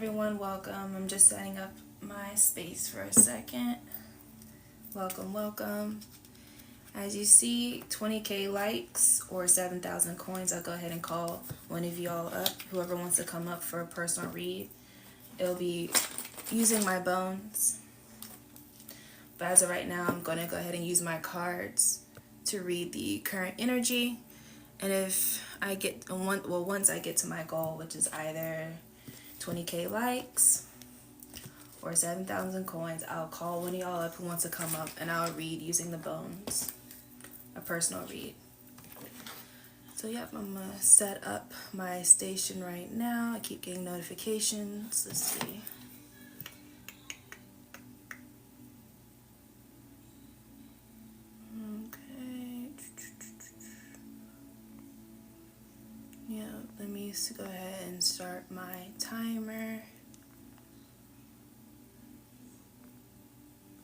everyone, welcome. I'm just setting up my space for a second. Welcome. As you see, 20k likes or 7,000 coins. I'll go ahead and call one of y'all up. Whoever wants to come up for a personal read. It'll be using my bones. But as of right now, I'm going to go ahead and use my cards to read the current energy. And if I get, once I get to my goal, which is either 20k likes or 7,000 coins, I'll call one of y'all up who wants to come up and I'll read using the bones. A personal read. So yep, I'm gonna set up my station right now. I keep getting notifications. Let's see. Okay. Yeah, let me go ahead and start my timer.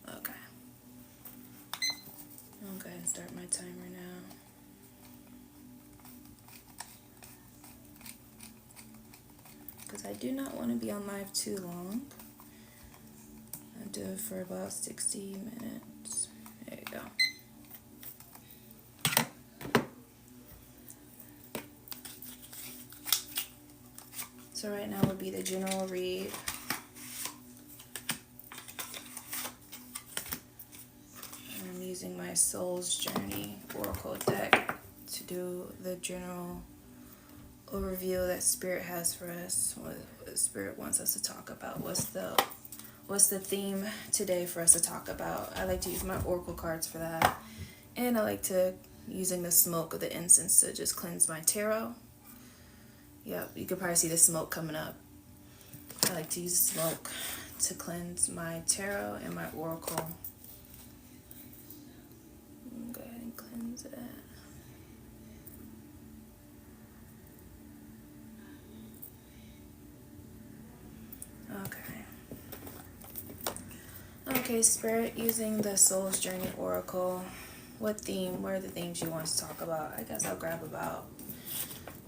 Okay. I'll go ahead and start my timer now. Because I do not want to be on live too long. I'll do it for about 60 minutes. There you go. So right now would be the general read. I'm using my Soul's Journey Oracle deck to do the general overview that Spirit has for us. What Spirit wants us to talk about. What's the theme today for us to talk about? I like to use my Oracle cards for that. And I like to using the smoke of the incense to just cleanse my tarot. Yep, you could probably see the smoke coming up. I like to use smoke to cleanse my tarot and my oracle. Go ahead and cleanse it. Okay, Spirit, using the Soul's Journey Oracle. What are the themes you want us to talk about? I guess I'll grab about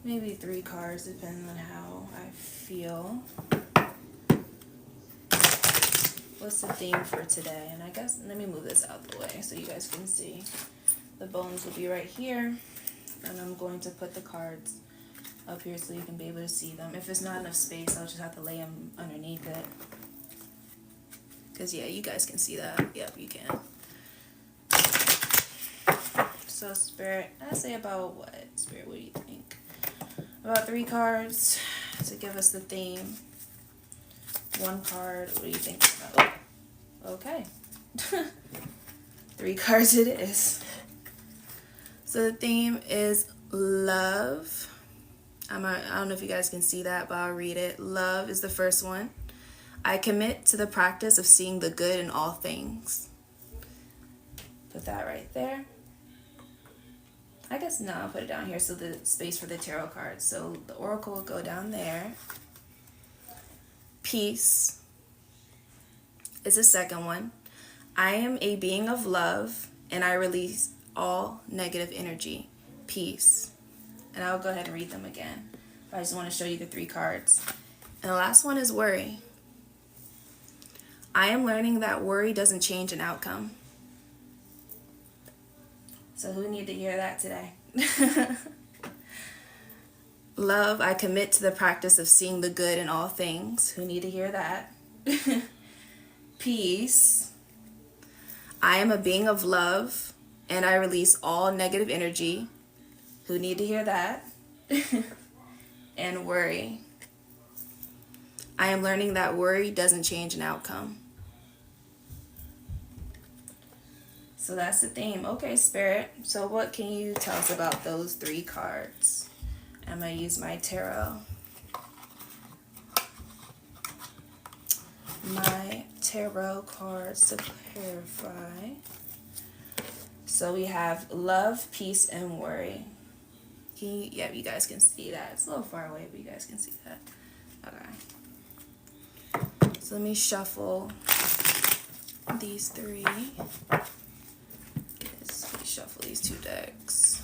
maybe 3 cards, depending on how I feel. What's the theme for today? And I guess, let me move this out the way so you guys can see. The bones will be right here. And I'm going to put the cards up here so you can be able to see them. If it's not enough space, I'll just have to lay them underneath it. Because, yeah, you guys can see that. Yep, you can. So, Spirit, I say about what? Spirit, what do you think? About 3 cards to give us the theme. 1 card, what do you think? Oh, okay. 3 cards it is. So the theme is love. I don't know if you guys can see that, but I'll read it. Love is the first one. I commit to the practice of seeing the good in all things. Put that right there. I guess no, I'll put it down here so the space for the tarot cards. So the oracle will go down there. Peace is the second one. I am a being of love and I release all negative energy. Peace. And I'll go ahead and read them again. I just want to show you the 3 cards. And the last one is worry. I am learning that worry doesn't change an outcome. So who need to hear that today? Love, I commit to the practice of seeing the good in all things. Who need to hear that? Peace. I am a being of love and I release all negative energy. Who need to hear that? And worry. I am learning that worry doesn't change an outcome. So that's the theme. Okay, Spirit. So what can you tell us about those 3 cards? I'm going to use my tarot. My tarot cards to clarify. So we have love, peace, and worry. Yeah, you guys can see that. It's a little far away, but you guys can see that. Okay. So let me shuffle these 3. Shuffle these 2 decks.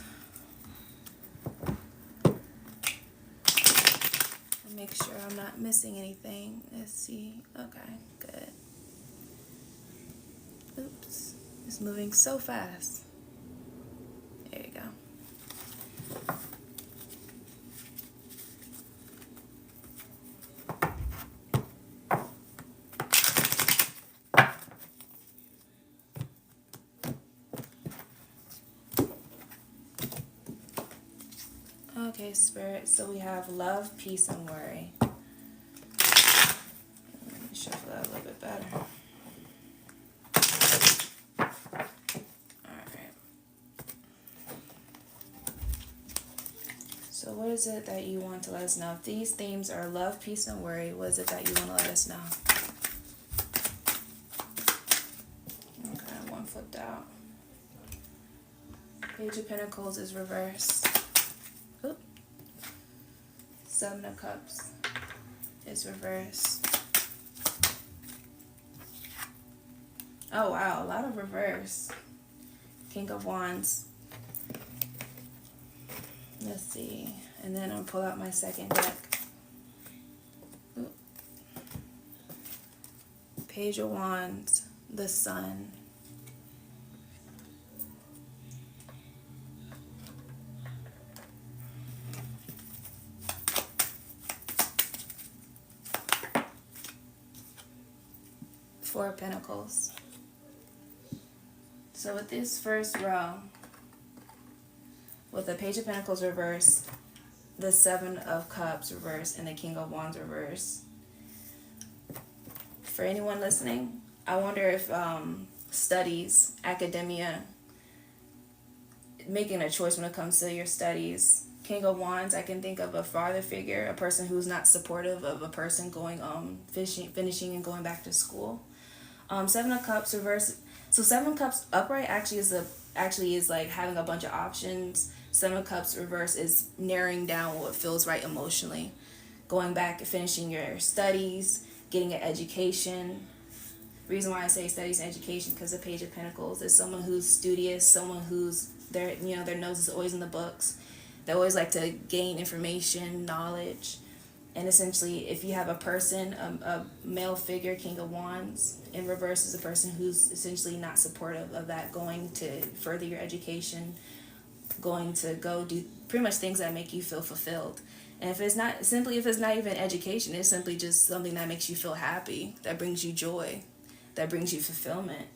And make sure I'm I'm not missing anything. Let's see. Okay, good. Oops. It's moving so fast. There you go. Okay, Spirit. So we have love, peace, and worry. Let me shuffle that a little bit better. Alright. So what is it that you want to let us know? If these themes are love, peace, and worry, what is it that you want to let us know? Okay, one flipped out. Page of Pentacles is reversed. Oop. Seven of Cups is reversed. Oh wow, a lot of reverse. King of Wands. Let's see. And then I'll pull out my second deck. Oop. Page of Wands. The Sun. Four of Pentacles. So with this first row, with the Page of Pentacles reversed, the Seven of Cups reversed, and the King of Wands reversed. For anyone listening, I wonder if studies, academia, making a choice when it comes to your studies. King of Wands, I can think of a father figure, a person who's not supportive of a person going finishing and going back to school. Seven of Cups reverse. So Seven of Cups upright actually is like having a bunch of options. Seven of Cups reverse is narrowing down what feels right emotionally, going back and finishing your studies, getting an education. Reason why I say studies and education, because the Page of Pentacles is someone who's studious, someone who's their nose is always in the books. They always like to gain information, knowledge. And essentially, if you have a person, a male figure, King of Wands, in reverse is a person who's essentially not supportive of that, going to further your education, going to go do pretty much things that make you feel fulfilled. And if it's not even education, it's simply just something that makes you feel happy, that brings you joy, that brings you fulfillment.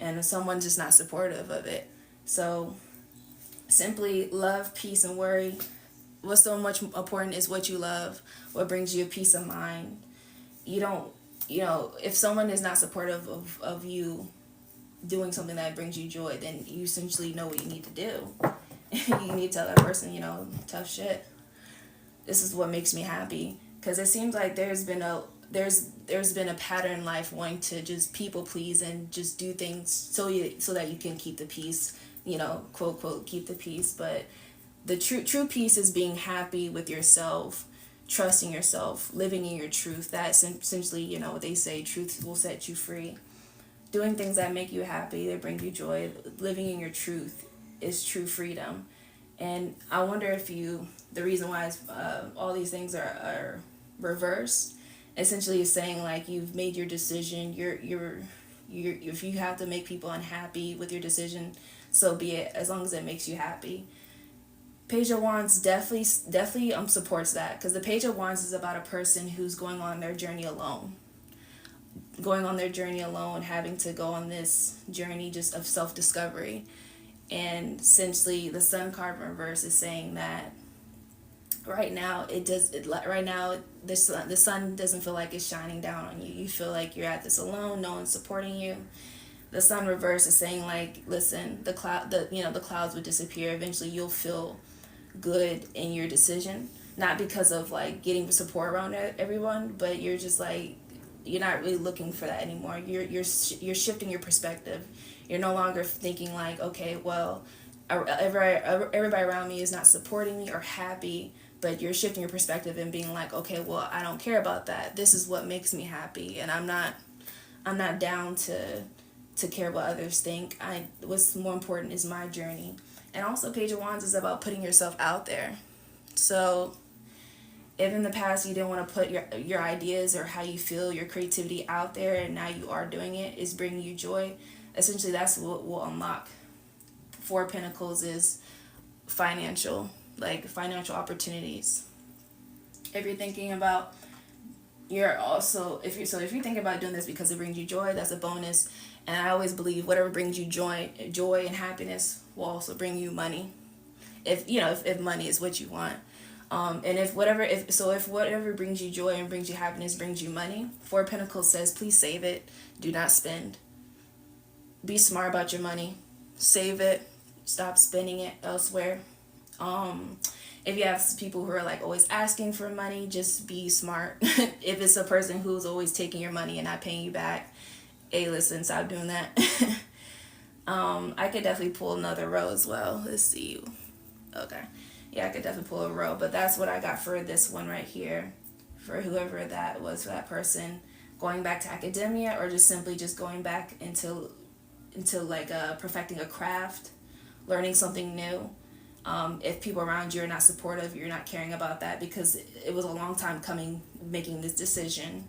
And someone's just not supportive of it. So simply love, peace, and worry. What's so much important is what you love, what brings you a peace of mind. You don't, if someone is not supportive of you doing something that brings you joy, then you essentially know what you need to do. You need to tell that person, tough shit. This is what makes me happy. Because it seems like there's been a pattern in life wanting to just people please and just do things so that you can keep the peace, quote, quote, keep the peace. But the true peace is being happy with yourself, trusting yourself, living in your truth. That's essentially, they say truth will set you free. Doing things that make you happy, that bring you joy, living in your truth is true freedom. And I wonder if the reason why all these things are reversed, essentially is saying like you've made your decision, if you have to make people unhappy with your decision, so be it, as long as it makes you happy. Page of Wands definitely supports that, because the Page of Wands is about a person who's going on their journey alone. Having to go on this journey just of self-discovery. And essentially the Sun card in reverse is saying that right now the sun doesn't feel like it's shining down on you. You feel like you're at this alone, no one's supporting you. The Sun reverse is saying like, listen, the clouds would disappear. Eventually you'll feel good in your decision, not because of like getting support around everyone, but you're just like, you're not really looking for that anymore. You're shifting your perspective. You're no longer thinking like, okay, well, everybody around me is not supporting me or happy, but you're shifting your perspective and being like, okay, well, I don't care about that. This is what makes me happy, and I'm not down to care what others think. What's more important is my journey. And also Page of Wands is about putting yourself out there. So If in the past you didn't want to put your ideas or how you feel, your creativity out there, and now you are doing it, is bringing you joy, essentially that's what will unlock. Four of Pentacles is financial, like financial opportunities. If you're thinking about, you're also, if you're thinking about doing this because it brings you joy, that's a bonus. And I always believe whatever brings you joy and happiness will also bring you money. If money is what you want. And if whatever brings you joy and brings you happiness brings you money, Four of Pentacles says, please save it. Do not spend. Be smart about your money. Save it. Stop spending it elsewhere. If you have people who are like always asking for money, just be smart. If it's a person who's always taking your money and not paying you back, hey, listen, stop doing that. I could definitely pull another row as well. Let's see. Okay. Yeah, I could definitely pull a row, but that's what I got for this one right here. For whoever that was, for that person going back to academia, or just simply just going back into like perfecting a craft, learning something new. If people around you are not supportive, you're not caring about that, because it was a long time coming, making this decision,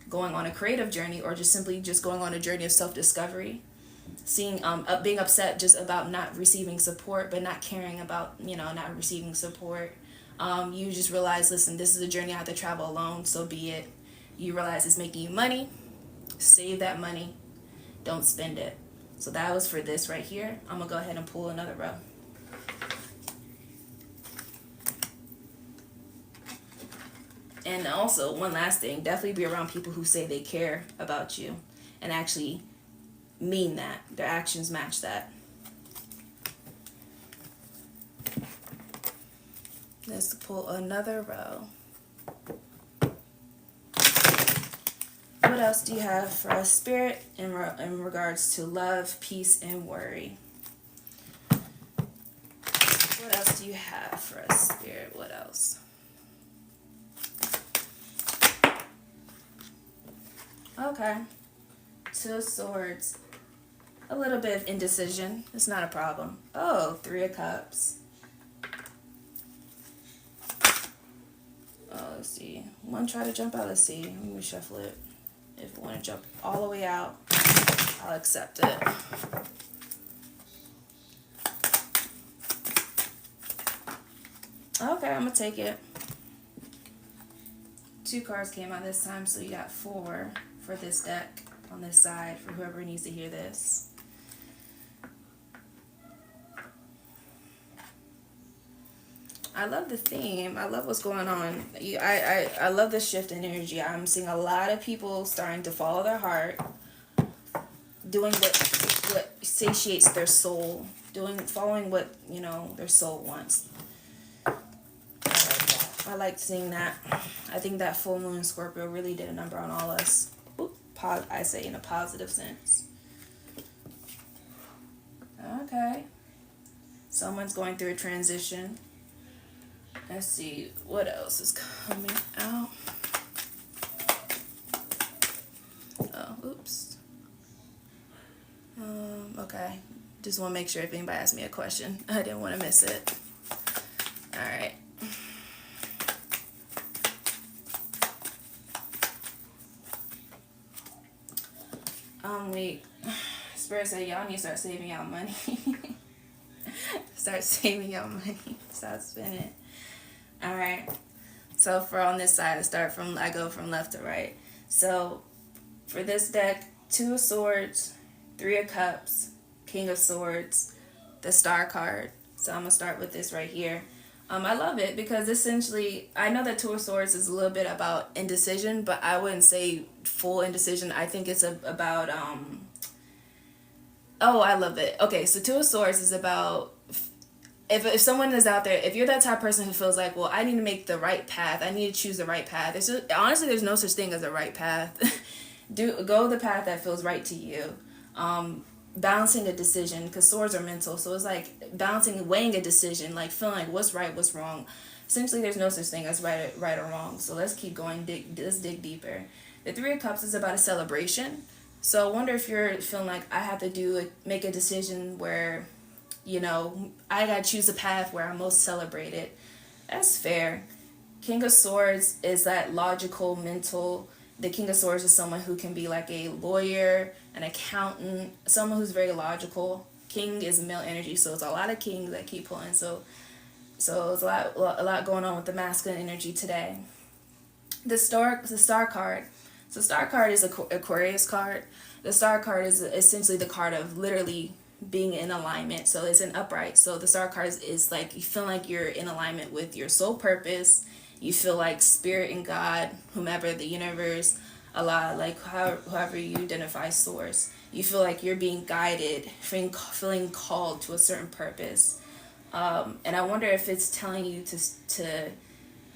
going on a creative journey, or just simply just going on a journey of self-discovery. Seeing being upset just about not receiving support, but not caring about not receiving support. You just realize, listen, this is a journey I have to travel alone, so be it. You realize it's making you money. Save that money. Don't spend it. So that was for this right here. I'm gonna go ahead and pull another row. And also, one last thing, definitely be around people who say they care about you and actually mean that. Their actions match that. Let's pull another row. What else do you have for us, Spirit, in regards to love, peace, and worry? What else do you have for us, Spirit? What else? Okay. Two of Swords. A little bit of indecision. It's not a problem. Oh, Three of Cups. Oh, let's see. One try to jump out. Let's see. Let me shuffle it. If you want to jump all the way out, I'll accept it. Okay, I'm going to take it. Two cards came out this time, so you got four for this deck on this side for whoever needs to hear this. I love the theme. I love what's going on. I love the shift in energy. I'm seeing a lot of people starting to follow their heart, doing what satiates their soul, following what their soul wants. I like seeing that. I think that full moon in Scorpio really did a number on all us. I say in a positive sense. Okay. Someone's going through a transition. Let's see what else is coming out. Oh, oops. Okay. Just want to make sure if anybody asks me a question, I didn't want to miss it. All right. Spirit said y'all need to start saving y'all money. Start saving y'all money. Stop spending. All right. So for on this side, I go from left to right. So for this deck, Two of Swords, Three of Cups, King of Swords, the Star card. So I'm gonna start with this right here. I love it because essentially, I know that Two of Swords is a little bit about indecision, but I wouldn't say full indecision. I think it's about oh, I love it. Okay, so Two of Swords is about if someone is out there, if you're that type of person who feels like, well, I need to make the right path, I need to choose the right path. Honestly, there's no such thing as a right path. Go the path that feels right to you. Balancing a decision, because swords are mental, so it's like weighing a decision, like feeling like what's right, what's wrong. Essentially, there's no such thing as right or wrong. So let's keep going. Let's dig deeper. The Three of Cups is about a celebration. So I wonder if you're feeling like I have to make a decision where, I gotta choose a path where I'm most celebrated. That's fair. King of Swords is that logical, mental. The King of Swords is someone who can be like a lawyer, an accountant, someone who's very logical. King is male energy, so it's a lot of kings that keep pulling. So it's a lot going on with the masculine energy today. The star card. So star card is a Aquarius card. The star card is essentially the card of literally being in alignment. So it's an upright. So the star card is like you feel like you're in alignment with your soul purpose. You feel like spirit and God, whomever, the universe, Allah, like however you identify source. You feel like you're being guided, feeling called to a certain purpose. And I wonder if it's telling you to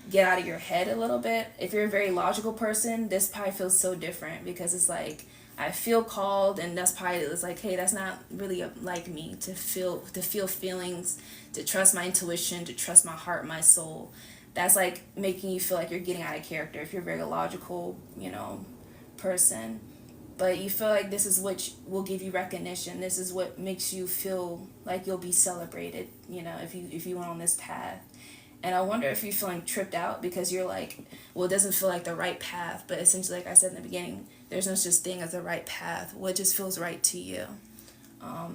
get out of your head a little bit. If you're a very logical person, this probably feels so different because it's like I feel called, and that's probably it's like, hey, that's not really like me to feel feelings, to trust my intuition, to trust my heart, my soul. That's like making you feel like you're getting out of character if you're a very logical, person. But you feel like this is what will give you recognition. This is what makes you feel like you'll be celebrated, if you went on this path. And I wonder if you're feeling tripped out because you're like, well, it doesn't feel like the right path. But essentially, like I said in the beginning, there's no such thing as the right path. What just feels right to you?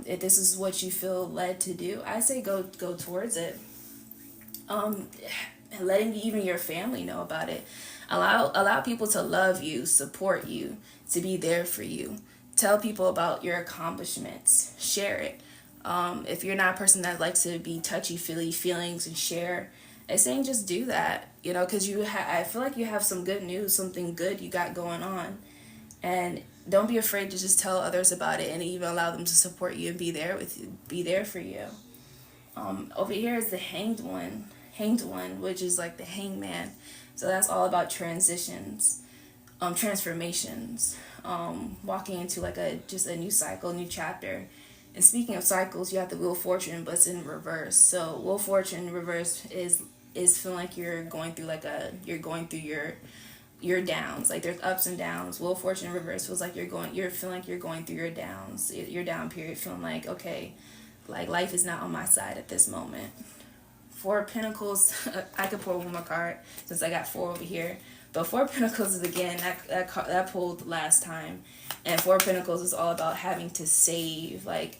If this is what you feel led to do, I say go towards it. Letting even your family know about it. Allow people to love you, support you, to be there for you. Tell people about your accomplishments. Share it. If you're not a person that likes to be touchy-feely feelings and share, I'm saying just do that, because I feel like you have some good news, something good you got going on. And don't be afraid to just tell others about it and even allow them to support you and be there with you, be there for you. Over here is the hanged one, which is like the hangman. So that's all about transitions, transformations, walking into like just a new cycle, new chapter. And speaking of cycles, you have the Wheel of Fortune, but it's in reverse. So Wheel of Fortune reverse is feeling like you're going through your downs. Like there's ups and downs. Wheel of Fortune reverse feels like you're feeling like you're going through your downs, your down period, feeling like, okay, like life is not on my side at this moment. Four of Pentacles, I could pull one more card since I got four over here. But Four of Pentacles is again that pulled last time, and Four of Pentacles is all about having to save. Like,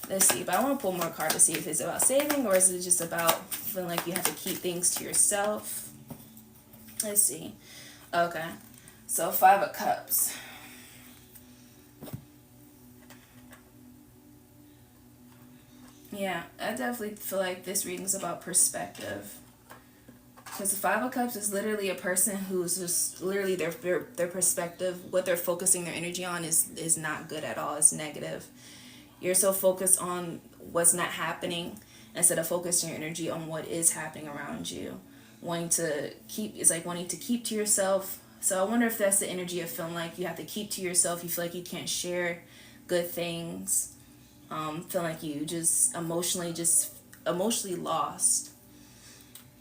let's see. But I want to pull more cards to see if it's about saving or is it just about feeling like you have to keep things to yourself. Let's see. Okay, so Five of Cups. Yeah, I definitely feel like this reading is about perspective. Because the Five of Cups is literally a person who's just literally their perspective, what they're focusing their energy on is not good at all. It's negative. You're so focused on what's not happening instead of focusing your energy on what is happening around you. Wanting to keep to yourself. So I wonder if that's the energy of feeling like you have to keep to yourself. You feel like you can't share good things. Feel like you just emotionally lost.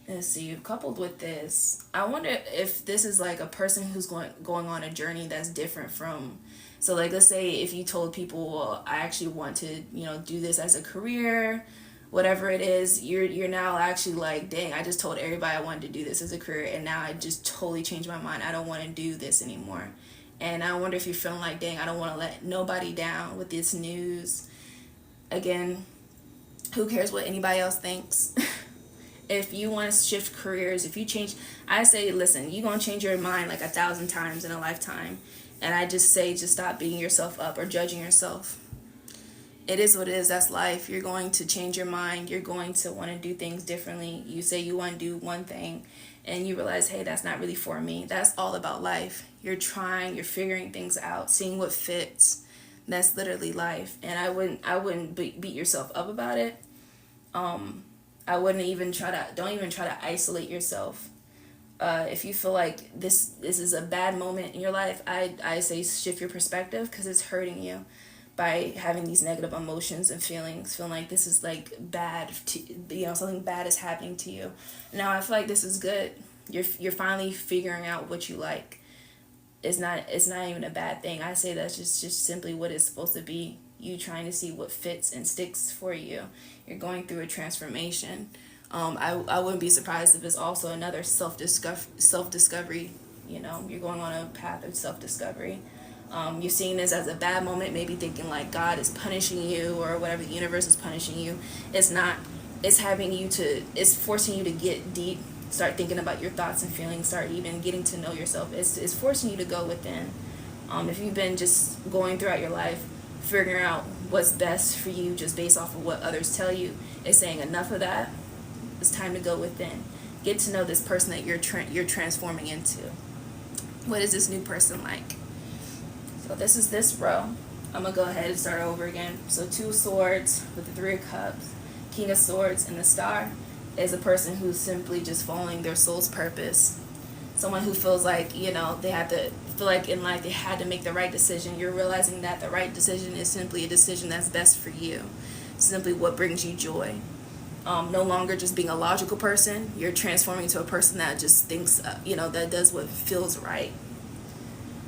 Let's see, coupled with this, I wonder if this is like a person who's going on a journey that's different from, so like let's say if you told people, well, I actually want to, do this as a career, whatever it is, you're now actually like, dang, I just told everybody I wanted to do this as a career and now I just totally changed my mind. I don't want to do this anymore. And I wonder if you're feeling like, dang, I don't want to let nobody down with this news. Again, who cares what anybody else thinks? If you want to shift careers, if you change, I say, listen, you're going to change your mind like 1,000 times in a lifetime. And I just say, just stop beating yourself up or judging yourself. It is what it is. That's life. You're going to change your mind. You're going to want to do things differently. You say you want to do one thing and you realize, hey, that's not really for me. That's all about life. You're trying, you're figuring things out, seeing what fits. That's literally life. And I wouldn't beat yourself up about it. I wouldn't even don't even try to isolate yourself. If you feel like this is a bad moment in your life, I say shift your perspective because it's hurting you by having these negative emotions and feelings, feeling like this is like bad, something bad is happening to you. Now I feel like this is good. You're finally figuring out what you like. It's not even a bad thing. I say that's just simply what it's supposed to be. You trying to see what fits and sticks for you. You're going through a transformation. I wouldn't be surprised if it's also another self-discovery. You know, you're going on a path of self-discovery. You're seeing this as a bad moment, maybe thinking like God is punishing you or whatever, the universe is punishing you. It's not. It's forcing you to get deep, start thinking about your thoughts and feelings, start even getting to know yourself. It's forcing you to go within. If you've been just going throughout your life, figuring out what's best for you just based off of what others tell you, it's saying enough of that. It's time to go within. Get to know this person that you're transforming into. What is this new person like? So this is this row. I'm going to go ahead and start over again. So 2 swords with the 3 of cups, King of Swords, and the star is a person who's simply just following their soul's purpose. Someone who feels like, they have to feel like in life they had to make the right decision. You're realizing that the right decision is simply a decision that's best for you. Simply what brings you joy. No longer just being a logical person. You're transforming into a person that just thinks, that does what feels right.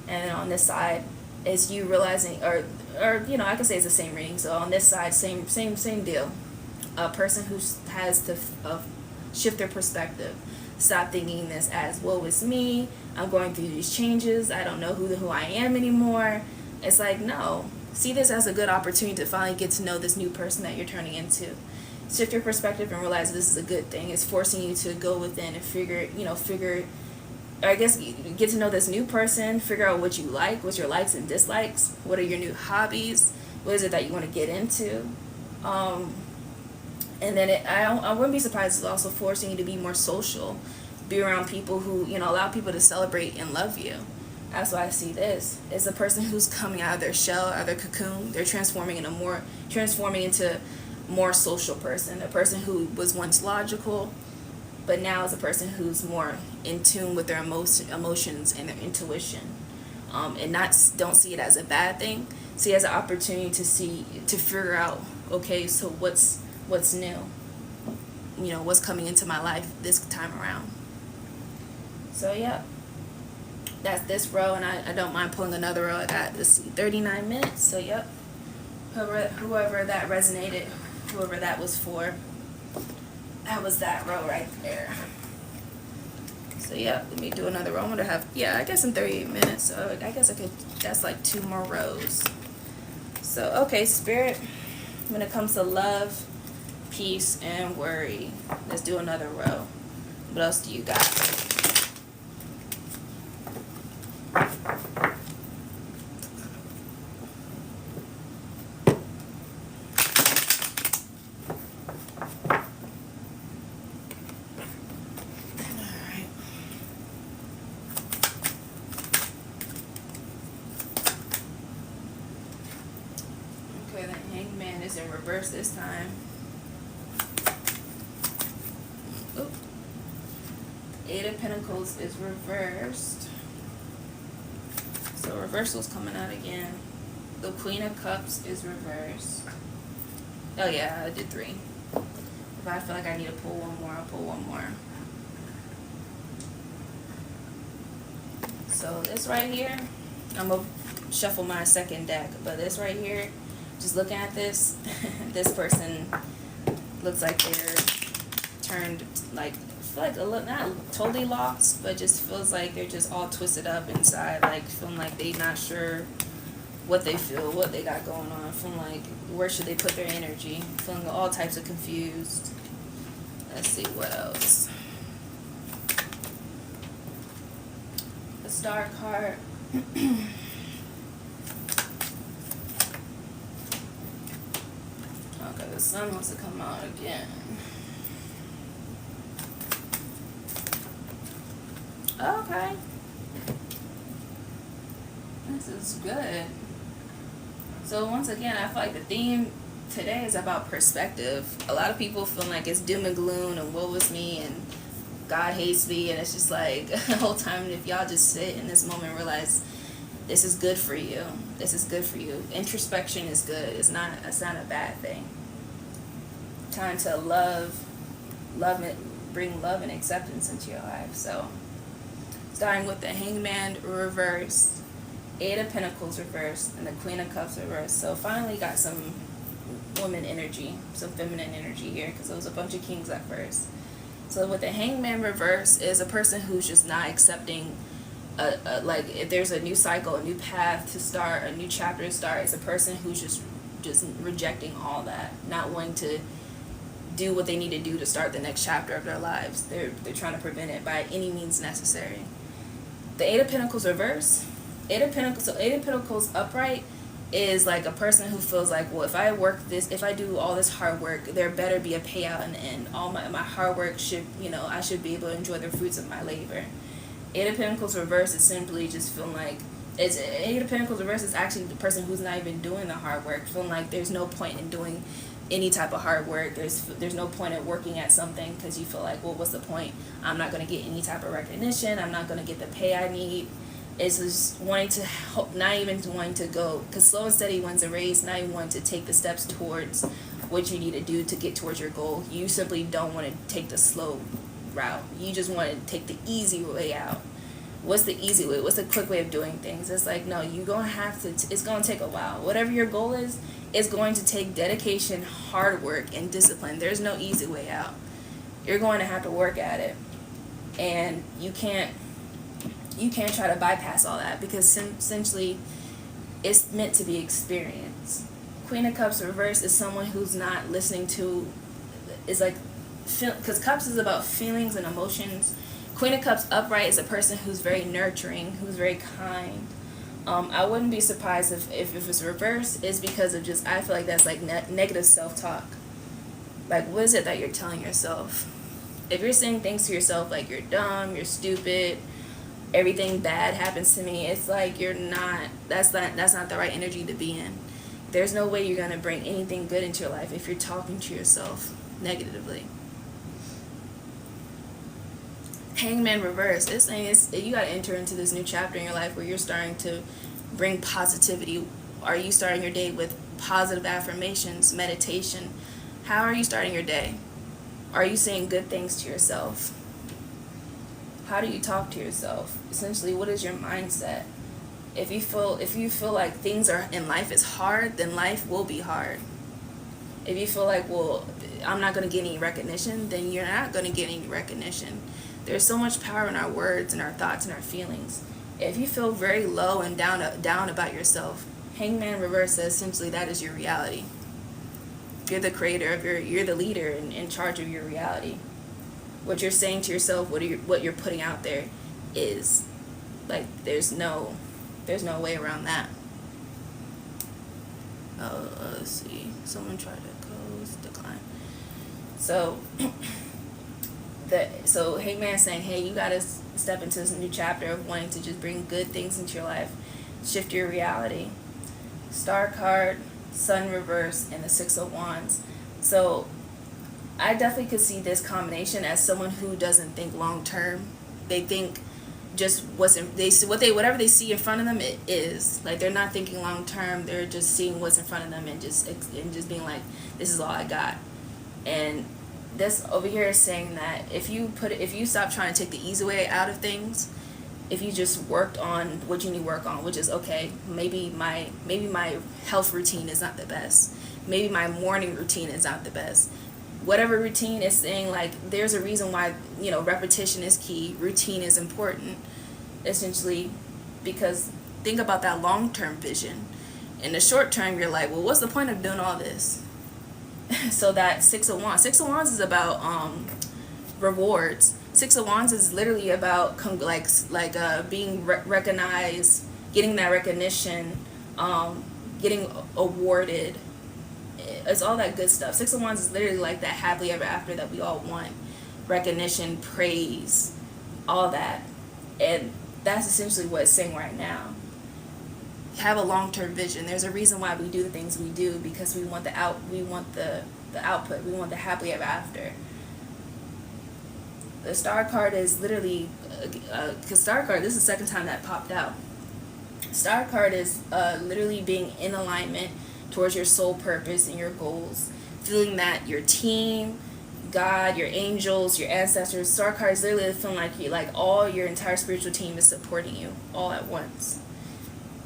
And then on this side is you realizing, or I can say it's the same reading. So on this side, same deal. A person who has to shift their perspective. Stop thinking this as, woe is me, I'm going through these changes, I don't know who I am anymore. It's like, no. See this as a good opportunity to finally get to know this new person that you're turning into. Shift your perspective and realize this is a good thing. It's forcing you to go within and get to know this new person, figure out what you like, what's your likes and dislikes, what are your new hobbies, what is it that you want to get into. And then I wouldn't be surprised it's also forcing you to be more social, be around people who, allow people to celebrate and love you. That's why I see this. It's a person who's coming out of their shell, out of their cocoon. They're transforming into more social person, a person who was once logical, but now is a person who's more in tune with their emotions and their intuition, and don't see it as a bad thing. See it as an opportunity to figure out, okay, so what's new, what's coming into my life this time around. So yeah, that's this row, and I don't mind pulling another row. I got this 39 minutes. So yep, whoever that resonated, whoever that was for, that was that row right there. So yeah, let me do another row. I'm gonna have, I guess in 38 minutes, so I guess that's like 2 more rows. So okay, Spirit, when it comes to love, peace, and worry, let's do another row. What else do you got? In reverse this time. Oop. 8 of Pentacles is reversed. So reversal's coming out again. The Queen of Cups is reversed. Oh yeah, I did 3. If I feel like I need to pull one more, I'll pull one more. So this right here, I'm going to shuffle my second deck, but this right here, just looking at this, this person looks like they're turned, like, I feel like a little, not totally lost, but just feels like they're just all twisted up inside, like feeling like they're not sure what they feel, what they got going on, feeling like where should they put their energy, feeling all types of confused. Let's see what else. The Star card. Okay, the Sun wants to come out again. Okay. This is good. So once again, I feel like the theme today is about perspective. A lot of people feel like it's doom and gloom and woe is me and God hates me, and it's just like the whole time, if y'all just sit in this moment and realize this is good for you. This is good for you. Introspection is good. It's not a bad thing. Time to love it, bring love and acceptance into your life. So starting with the Hangman reversed, 8 of Pentacles reversed, and the Queen of Cups reversed. So finally got some woman energy, some feminine energy here, because it was a bunch of kings at first. So with the Hangman reverse is a person who's just not accepting, like if there's a new cycle, a new path to start, a new chapter to start. It's a person who's just rejecting all that, not wanting to do what they need to do to start the next chapter of their lives. They're trying to prevent it by any means necessary. The Eight of Pentacles reverse, Eight of Pentacles upright is like a person who feels like, well, if I do all this hard work, there better be a payout in the end. All my hard work should, I should be able to enjoy the fruits of my labor. Eight of Pentacles reverse is simply just feeling like, Eight of Pentacles reverse is actually the person who's not even doing the hard work, feeling like there's no point in doing any type of hard work. There's no point in working at something because you feel like, well, what's the point? I'm not going to get any type of recognition. I'm not going to get the pay I need. It's just not even wanting to go, because slow and steady wins a race, not even wanting to take the steps towards what you need to do to get towards your goal. You simply don't want to take the slow route. You just want to take the easy way out. What's the easy way? What's the quick way of doing things? It's like, no, you're going to have to, it's going to take a while. Whatever your goal is, it's going to take dedication, hard work, and discipline. There's no easy way out. You're going to have to work at it. And you can't try to bypass all that, because essentially it's meant to be experienced. Queen of Cups reverse is someone who's not listening to, is like, because Cups is about feelings and emotions. Queen of Cups upright is a person who's very nurturing, who's very kind. I wouldn't be surprised if it's reverse is because of just, I feel like that's like negative self-talk. Like, what is it that you're telling yourself? If you're saying things to yourself like you're dumb, you're stupid, everything bad happens to me, it's like that's not the right energy to be in. There's no way you're going to bring anything good into your life if you're talking to yourself negatively. Hangman reverse, this thing is, you got to enter into this new chapter in your life where you're starting to bring positivity. Are you starting your day with positive affirmations, meditation? How are you starting your day? Are you saying good things to yourself? How do you talk to yourself? Essentially, what is your mindset? If you feel like things are in life is hard, then life will be hard. If you feel like, well, I'm not going to get any recognition, then you're not going to get any recognition. There's so much power in our words and our thoughts and our feelings. If you feel very low and down about yourself, Hangman reverse says essentially that is your reality. You're the creator of you're the leader in charge of your reality. What you're saying to yourself, what you're putting out there is like, there's no way around that. Let's see. Someone tried to close, decline. So Hangman's saying, hey, you gotta step into this new chapter of wanting to just bring good things into your life, shift your reality. Star card, Sun reverse, and the Six of Wands. So I definitely could see this combination as someone who doesn't think long term. They think just whatever they see in front of them, it is. Like, they're not thinking long term. They're just seeing what's in front of them and just being like, this is all I got. And this over here is saying that if you stop trying to take the easy way out of things, if you just worked on what you need to work on, which is, okay, maybe my health routine is not the best. Maybe my morning routine is not the best. Whatever routine is saying, like, there's a reason why, repetition is key, routine is important, essentially, because think about that long-term vision. In the short term, you're like, well, what's the point of doing all this? So that Six of Wands is about rewards. Six of Wands is literally about being recognized, getting that recognition, getting awarded. It's all that good stuff. Six of Wands is literally like that happily ever after that we all want. Recognition, praise, all that. And that's essentially what it's saying right now. Have a long-term vision. There's a reason why we do the things we do, because we want the output, we want the happily ever after. The Star card is literally because Star card, this is the second time that popped out. Star card is literally being in alignment towards your soul purpose and your goals, feeling that your team, God, your angels, your ancestors. Star card is literally feeling like all your entire spiritual team is supporting you all at once.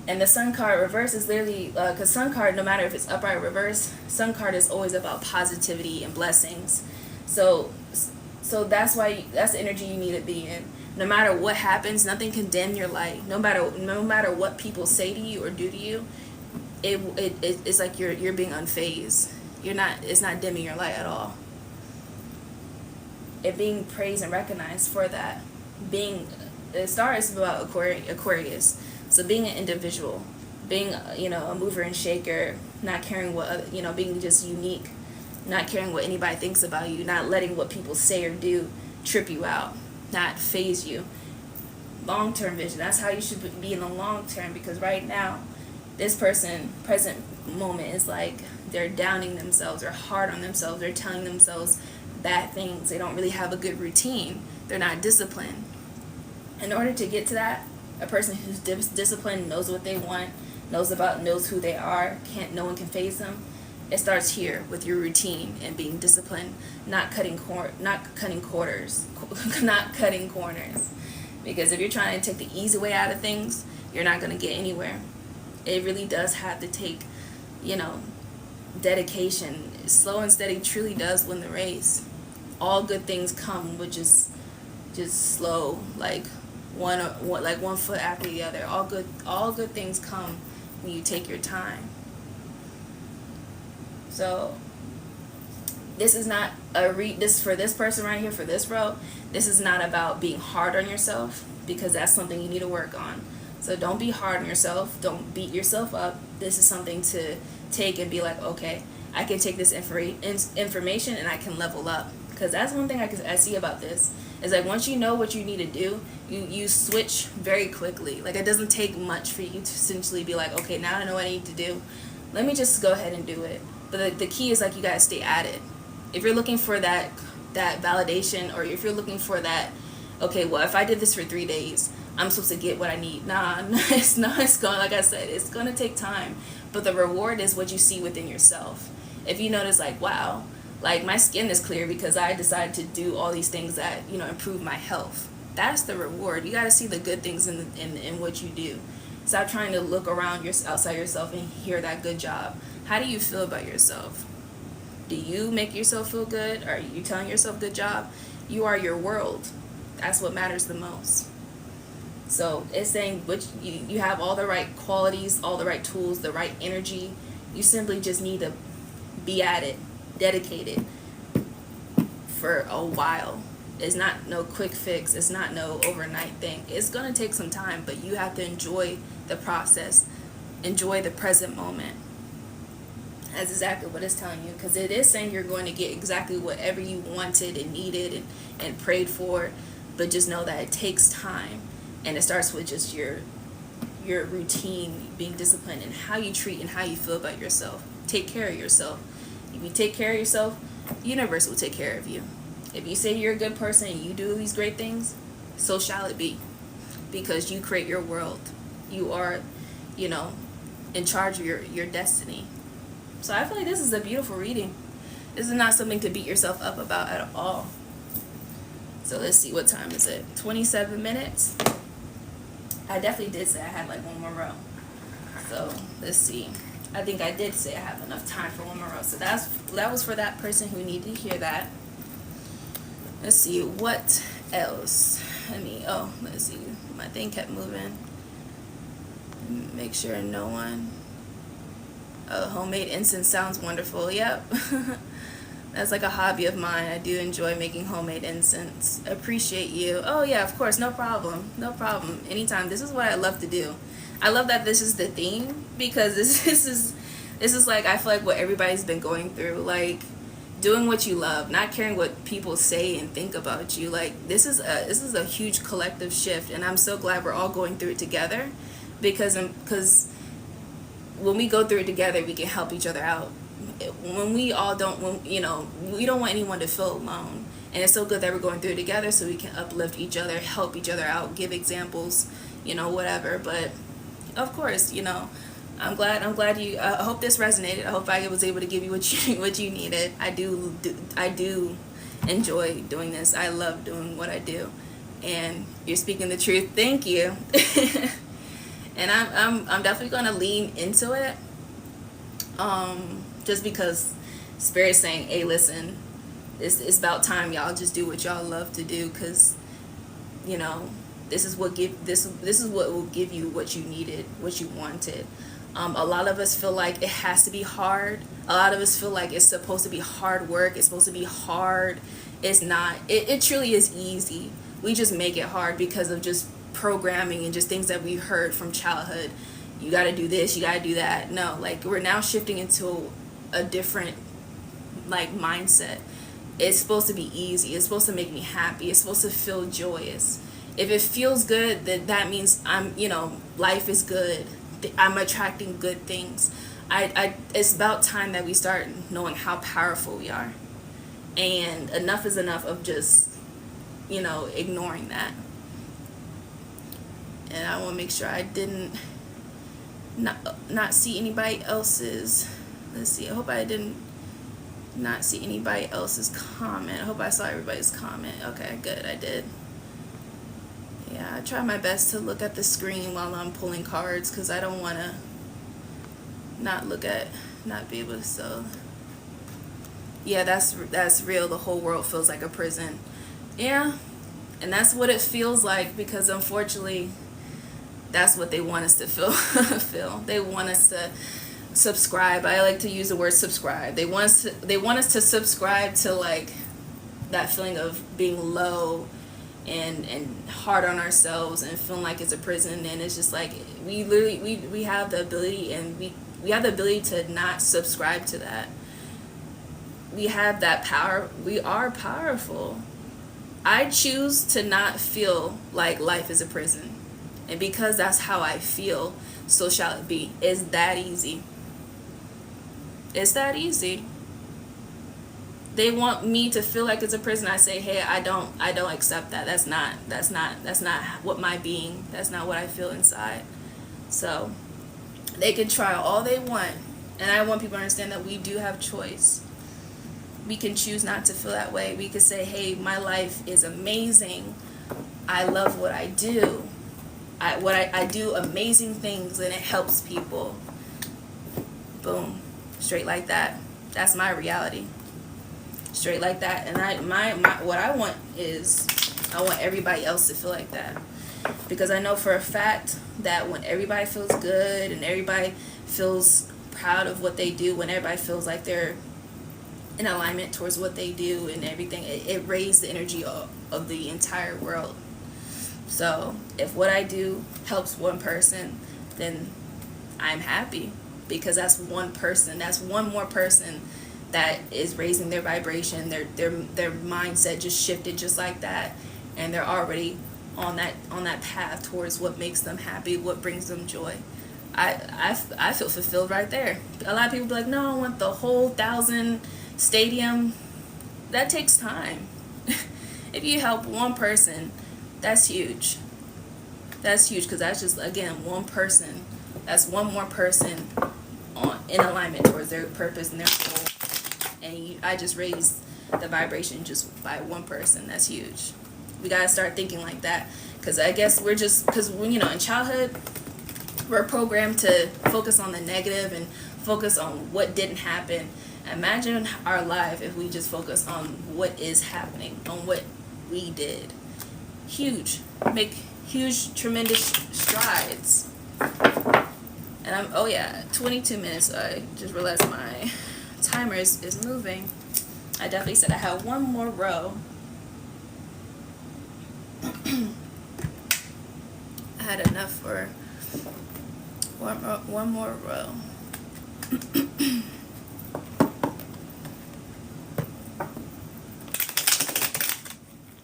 And the sun card reverse is literally, because sun card, no matter if it's upright or reverse, sun card is always about positivity and blessings. So that's why that's the energy you need to be in. No matter what happens, nothing can dim your light. No matter what people say to you or do to you, it's like you're being unfazed. It's not dimming your light at all. It being praised and recognized for that. The star is about Aquarius. So being an individual, being a mover and shaker, not caring what being just unique, not caring what anybody thinks about you, not letting what people say or do trip you out, not phase you. Long-term vision, that's how you should be in the long term, because right now this person present moment is like they're downing themselves, they're hard on themselves, they're telling themselves bad things, they don't really have a good routine, they're not disciplined. In order to get to that, a person who's disciplined, knows what they want, knows who they are, no one can phase them. It starts here with your routine and being disciplined, not cutting corners. Because if you're trying to take the easy way out of things, you're not going to get anywhere. It really does have to take, dedication. Slow and steady truly does win the race. All good things come with just slow, like one foot after the other. All good things come when you take your time. So this is not this for this person right here, for this row, this is not about being hard on yourself, because that's something you need to work on. So don't be hard on yourself, don't beat yourself up. This is something to take and be like, okay, I can take this information and I can level up. Because that's one thing I see about this, is like once you know what you need to do, you switch very quickly. Like it doesn't take much for you to essentially be like, okay, now I know what I need to do, let me just go ahead and do it. But the key is like you gotta stay at it. If you're looking for that validation, or if you're looking for that, okay, well, if I did this for 3 days, I'm supposed to get what I need. Nah, it's not. It's going, like I said, it's gonna take time. But the reward is what you see within yourself. If you notice, like, wow, like my skin is clear because I decided to do all these things that improve my health. That's the reward. You gotta see the good things in what you do. Stop trying to look around outside yourself and hear that good job. How do you feel about yourself? Do you make yourself feel good? Are you telling yourself good job? You are your world. That's what matters the most. So it's saying which you have all the right qualities, all the right tools, the right energy. You simply just need to be at it, dedicated for a while. It's not no quick fix. It's not no overnight thing. It's going to take some time, but you have to enjoy the process. Enjoy the present moment. That's exactly what it's telling you, because it is saying you're going to get exactly whatever you wanted and needed and prayed for, but just know that it takes time, and it starts with just your routine, being disciplined, and how you treat and how you feel about yourself. Take care of yourself. If you take care of yourself, the universe will take care of you. If you say you're a good person and you do these great things, so shall it be, because you create your world. You are, in charge of your destiny. So I feel like this is a beautiful reading. This is not something to beat yourself up about at all. So let's see, what time is it? 27 minutes. I definitely did say I had like one more row. So let's see. I think I did say I have enough time for one more row. So that was for that person who needed to hear that. Let's see, what else? Let's see. My thing kept moving. Make sure no one. Homemade incense sounds wonderful. Yep. That's like a hobby of mine. I do enjoy making homemade incense. Appreciate you. Oh yeah, of course, no problem. No problem. Anytime. This is what I love to do. I love that this is the theme, because this is like, I feel like what everybody's been going through, like doing what you love, not caring what people say and think about you. Like this is a huge collective shift, and I'm so glad we're all going through it together, because when we go through it together, we can help each other out. When we all don't, we don't want anyone to feel alone. And it's so good that we're going through it together, so we can uplift each other, help each other out, give examples, whatever. But of course, I'm glad you. I hope this resonated. I hope I was able to give you what you needed. I do enjoy doing this. I love doing what I do, and you're speaking the truth. Thank you. And I'm definitely gonna lean into it. Just because Spirit's saying, hey, listen, it's about time y'all just do what y'all love to do, because you know, this is what will give you what you needed, what you wanted. A lot of us feel like it has to be hard. A lot of us feel like it's supposed to be hard work. It's supposed to be hard. It's not. It truly is easy. We just make it hard because of just programming and just things that we heard from childhood. You got to do this. You got to do that. No, like, we're now shifting into a different, like, mindset. It's supposed to be easy. It's supposed to make me happy. It's supposed to feel joyous. If it feels good, then that means life is good. I'm attracting good things. It's about time that we start knowing how powerful we are. And enough is enough of just, ignoring that. And I want to make sure I didn't not see anybody else's. Let's see. I hope I didn't not see anybody else's comment. I hope I saw everybody's comment. Okay, good. I did. Yeah, I try my best to look at the screen while I'm pulling cards, because I don't want to not be able to. So yeah, that's real. The whole world feels like a prison. Yeah, and that's what it feels like, because unfortunately that's what they want us to feel. They want us to subscribe. I like to use the word subscribe. They want us to subscribe to, like, that feeling of being low and hard on ourselves and feeling like it's a prison. And it's just like, we have the ability, and we have the ability to not subscribe to that. We have that power. We are powerful. I choose to not feel like life is a prison. And because that's how I feel, so shall it be. It's that easy. It's that easy. They want me to feel like it's a prison. I say, hey, I don't accept that. That's not what my being. That's not what I feel inside. So they can try all they want. And I want people to understand that we do have choice. We can choose not to feel that way. We could say, hey, my life is amazing. I love what I do. I do amazing things, and it helps people. Boom. Straight like that. That's my reality. Straight like that. And what I want is, I want everybody else to feel like that. Because I know for a fact that when everybody feels good and everybody feels proud of what they do, when everybody feels like they're in alignment towards what they do and everything, it raises the energy of the entire world. So if what I do helps one person, then I'm happy, because that's one person. That's one more person that is raising their vibration. Their mindset just shifted just like that, and they're already on that path towards what makes them happy, what brings them joy. I feel fulfilled right there. A lot of people be like, no, I want the whole 1,000 stadium. That takes time. If you help one person, that's huge. That's huge, because that's just, again, one person. That's one more person in alignment towards their purpose and their goal. And I just raised the vibration just by one person. That's huge. We gotta start thinking like that, because I guess because in childhood, we're programmed to focus on the negative and focus on what didn't happen. Imagine our life if we just focus on what is happening, on what we did. Huge. Make huge, tremendous strides. And 22 minutes. I just realized my timer is moving. I definitely said I had one more row. I had enough for one more row.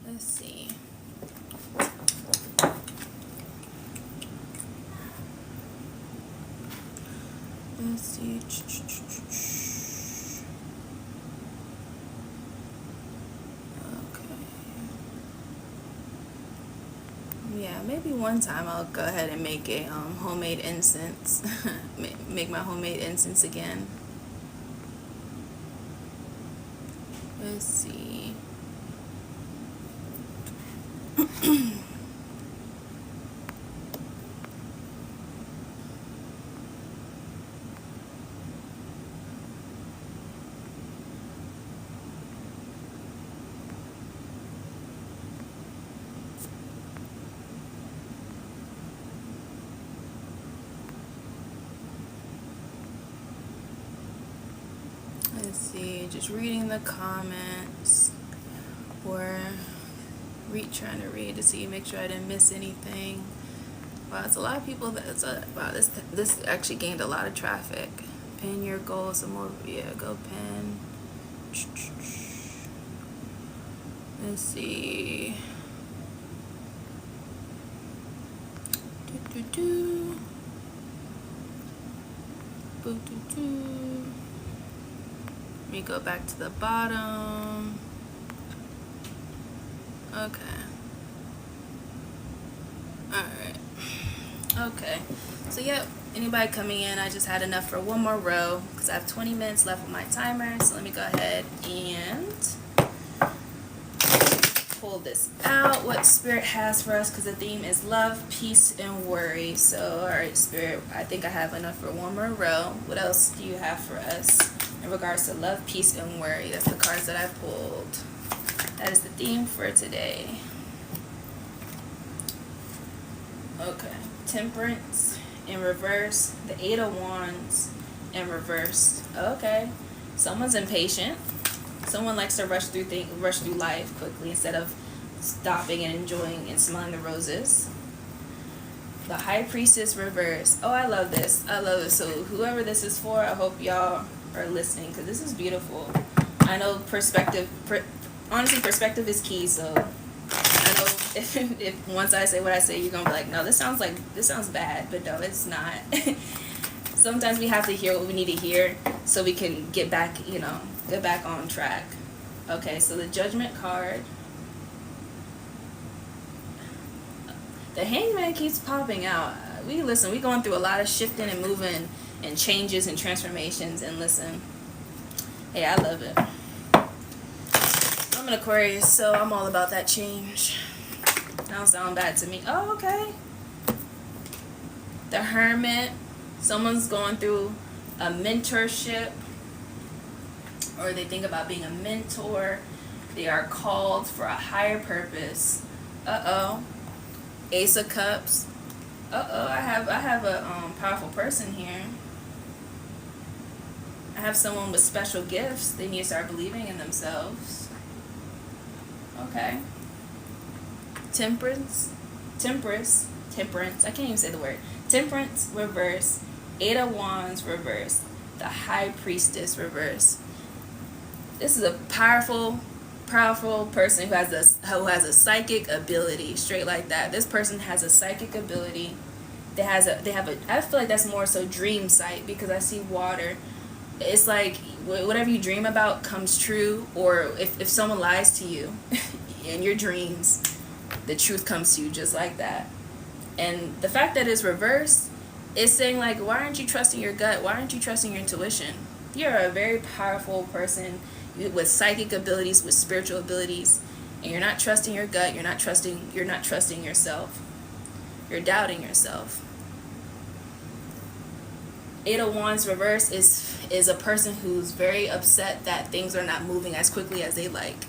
Let's see. Let's see. Yeah, maybe one time I'll go ahead and make a homemade incense. Make my homemade incense again. Let's see. Let's see, just reading the comments, or trying to read to see, make sure I didn't miss anything. Wow, it's a lot of people. Wow, this actually gained a lot of traffic. Pin your goal, some more. Yeah, go pin. Let's see. Let me go back to the bottom. Okay. Alright. Okay. So, yep. Anybody coming in, I just had enough for one more row because I have 20 minutes left with my timer. So, let me go ahead and pull this out, what Spirit has for us, because the theme is love, peace, and worry. So, alright, Spirit, I think I have enough for one more row. What else do you have for us in regards to love, peace, and worry? That's the cards that I pulled. That is the theme for today. Okay. Temperance in reverse. The Eight of Wands in reverse. Okay. Someone's impatient. Someone likes to rush through life quickly instead of stopping and enjoying and smelling the roses. The High Priestess reverse. Oh, I love this. I love it. So whoever this is for, I hope y'all are listening because this is beautiful. I know perspective is key. So I know if once I say what I say, you're gonna be like, no, this sounds bad, but no, it's not. Sometimes we have to hear what we need to hear so we can get back on track. Okay, so the Judgment card. The Hangman keeps popping out. We going through a lot of shifting and moving and changes and transformations, and listen, hey, I love it. I'm an Aquarius, so I'm all about that change. That don't sound bad to me. Oh, okay. The Hermit. Someone's going through a mentorship, or they think about being a mentor. They are called for a higher purpose. Ace of Cups. I have a powerful person here. I have someone with special gifts. They need to start believing in themselves. Okay. Temperance. I can't even say the word. Temperance reverse. Eight of Wands reverse. The High Priestess reverse. This is a powerful person who has a psychic ability, straight like that. This person has a psychic ability. I feel like that's more so dream sight, because I see water. It's like whatever you dream about comes true, or if someone lies to you in your dreams, the truth comes to you just like that. And the fact that it's reversed, it's saying like, why aren't you trusting your gut? Why aren't you trusting your intuition? You're a very powerful person with psychic abilities, with spiritual abilities, and you're not trusting your gut. You're not trusting yourself. You're doubting yourself. Eight of Wands reverse is a person who's very upset that things are not moving as quickly as they like.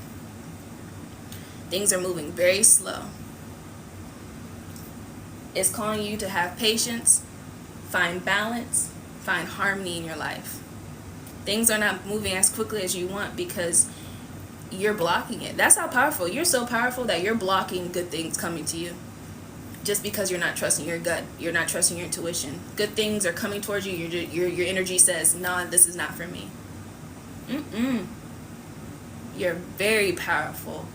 Things are moving very slow. It's calling you to have patience, find balance, find harmony in your life. Things are not moving as quickly as you want because you're blocking it. That's how powerful. You're so powerful that you're blocking good things coming to you. Just because you're not trusting your gut, you're not trusting your intuition. Good things are coming towards you. Your energy says, "No, this is not for me." You're very powerful.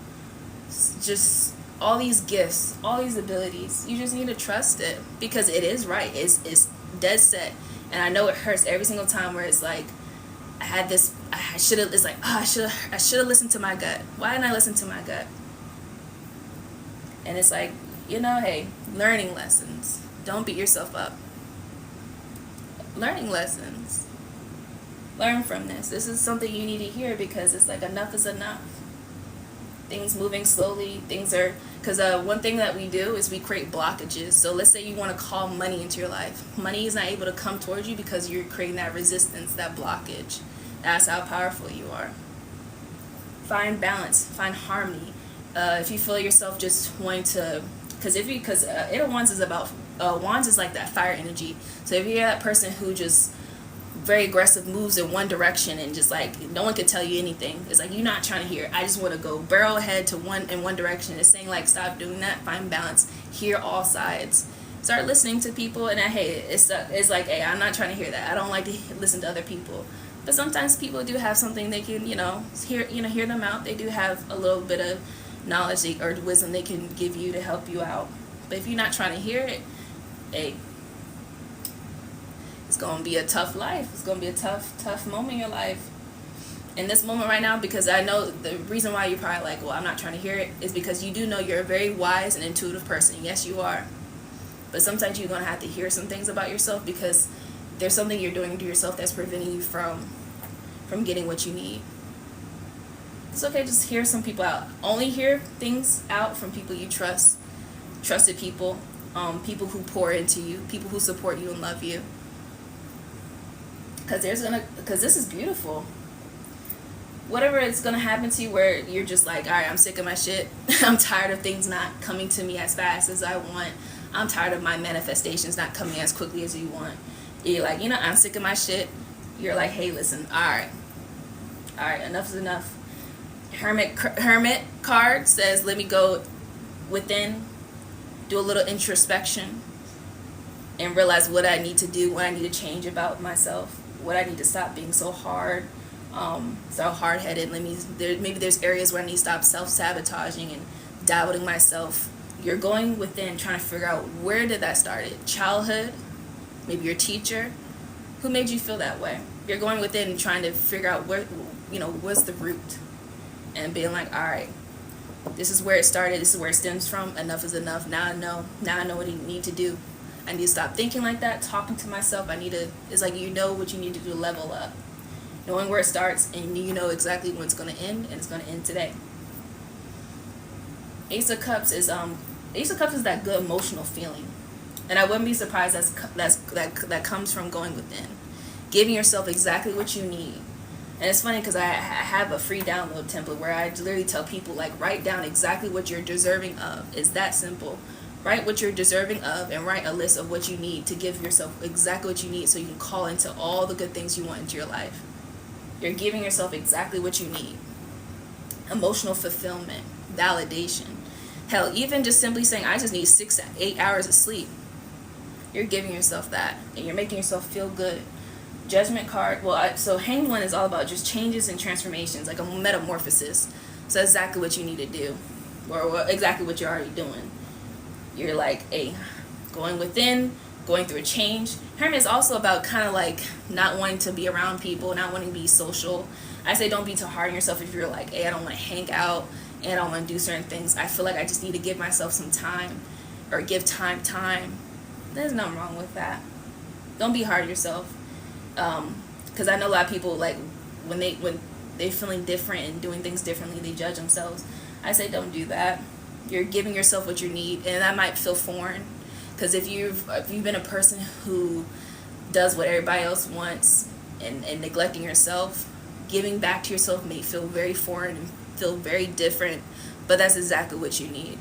Just all these gifts, all these abilities. You just need to trust it because it is right. It's dead set. And I know it hurts every single time where it's like, I should have listened to my gut. Why didn't I listen to my gut? And it's like, hey, learning lessons. Don't beat yourself up. Learning lessons. Learn from this. This is something you need to hear because it's like enough is enough. Things moving slowly. Because one thing that we do is we create blockages. So let's say you want to call money into your life. Money is not able to come towards you because you're creating that resistance, that blockage. That's how powerful you are. Find balance. Find harmony. If you feel yourself just wanting to, because Eight of Wands is about Wands is like that fire energy. So if you're that person who just very aggressive moves in one direction, and just like no one could tell you anything. It's like, you're not trying to hear it. I just want to go barrel ahead to one direction. It's saying like, stop doing that, find balance, hear all sides, start listening to people. And it's like, hey, I'm not trying to hear that. I don't like to listen to other people. But sometimes people do have something they can, hear them out. They do have a little bit of knowledge or wisdom they can give you to help you out. But if you're not trying to hear it, hey, it's going to be a tough life. It's going to be a tough moment in your life. In this moment right now, because I know the reason why you're probably like, well, I'm not trying to hear it, is because you do know you're a very wise and intuitive person. Yes, you are. But sometimes you're going to have to hear some things about yourself, because there's something you're doing to yourself that's preventing you from getting what you need. It's okay, just hear some people out. Only hear things out from people you trust, trusted people, people who pour into you, people who support you and love you. Because this is beautiful. Whatever is gonna happen to you, where you're just like, all right, I'm sick of my shit. I'm tired of things not coming to me as fast as I want. I'm tired of my manifestations not coming as quickly as you want. You're like, I'm sick of my shit. You're like, hey, listen, all right, enough is enough. Hermit card says, let me go within, do a little introspection, and realize what I need to do, what I need to change about myself, what I need to stop being so hard-headed. Maybe there's areas where I need to stop self-sabotaging and doubting myself. You're going within, trying to figure out, where did that start? Childhood, maybe your teacher, who made you feel that way? You're going within and trying to figure out what's the root, and being like, all right, this is where it started, this is where it stems from, enough is enough. Now I know what I need to do. I need to stop thinking like that, talking to myself. It's like, what you need to do to level up. Knowing where it starts, and you know exactly when it's going to end, and it's going to end today. Ace of Cups is that good emotional feeling. And I wouldn't be surprised that comes from going within. Giving yourself exactly what you need. And it's funny because I have a free download template where I literally tell people, like, write down exactly what you're deserving of. It's that simple. Write what you're deserving of, and write a list of what you need to give yourself exactly what you need, so you can call into all the good things you want into your life. You're giving yourself exactly what you need. Emotional fulfillment, validation. Hell, even just simply saying, I just need 6 to 8 hours of sleep. You're giving yourself that, and you're making yourself feel good. Judgment card. So Hanged One is all about just changes and transformations, like a metamorphosis. So that's exactly what you need to do, or exactly what you're already doing. You're like, hey, going within, going through a change. Hermit is also about kind of like not wanting to be around people, not wanting to be social. I say don't be too hard on yourself if you're like, hey, I don't want to hang out, and I don't want to do certain things. I feel like I just need to give myself some time, or give time. There's nothing wrong with that. Don't be hard on yourself. Because I know a lot of people, like, when they're feeling different and doing things differently, they judge themselves. I say don't do that. You're giving yourself what you need, and that might feel foreign, because if you've been a person who does what everybody else wants and neglecting yourself, giving back to yourself may feel very foreign and feel very different, but that's exactly what you need.